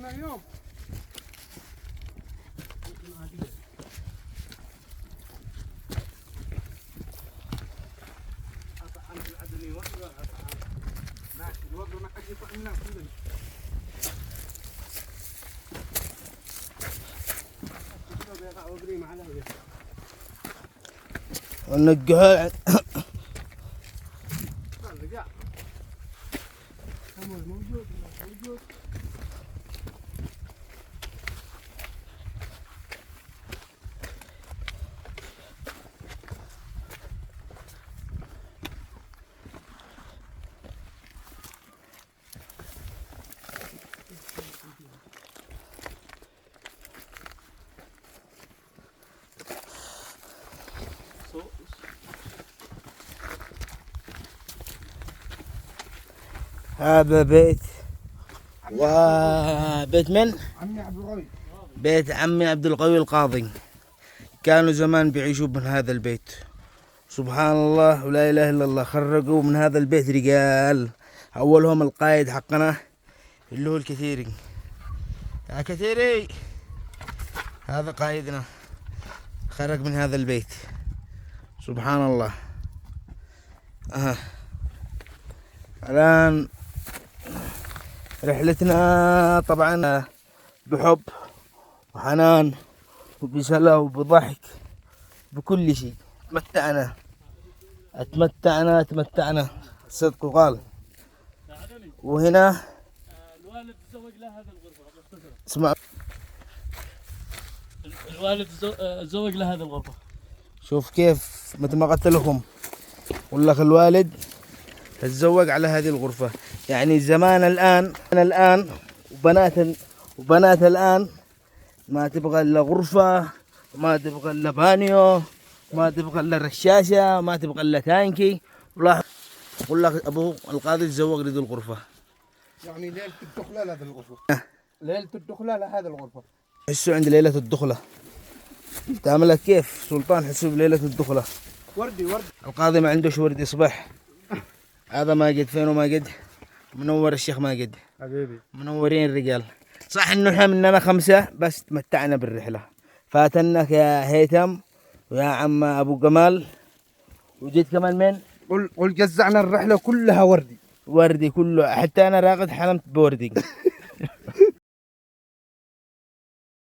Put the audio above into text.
لنا اليوم. ونقها موجود. هذا بيت، وبيت من؟ عمي عبد القوي. بيت عمي عبد القوي القاضي. كانوا زمان بيعيشوا من هذا البيت، سبحان الله ولا اله الا الله. خرجوا من هذا البيت رجال، اولهم القائد حقنا اللي هو الكثيري. يا كثيري، هذا قائدنا خرج من هذا البيت، سبحان الله. الآن رحلتنا طبعا بحب وحنان وبسلام وبضحك بكل شيء. تمتعنا صدق وقال. وهنا الوالد تزوج له هذه الغرفة مختصرة. اسمع، الوالد تزوج له هذه الغرفة. شوف كيف مثل ما قلت لكم، والله الوالد تتزوج على هذه الغرفة. يعني زمان الآن وبنات الآن ما تبغى إلا غرفة، ما تبغى إلا بانيو، ما تبغى إلا رشاشة، ما تبغى إلا تانكي. والله أبوه القاضي تزوج لذي الغرفة. يعني ليلة الدخلة لهذه الغرفة. ليلة الدخلة لهذه الغرفة. حسوا عند ليلة الدخلة تعملها كيف سلطان. حسوا بليلة الدخلة وردي. القاضي ما عندوش ورد يصبح. هذا ماجد فين وماجد منور، الشيخ ماجد حبيبي منورين الرجال. صح انه احنا مننا 5 بس تمتعنا بالرحلة. فاتنك يا هيثم ويا عم ابو جمال، وجيت كمان من قل جزعنا الرحلة كلها وردي. وردي كله، حتى انا راقد حلمت بوردي.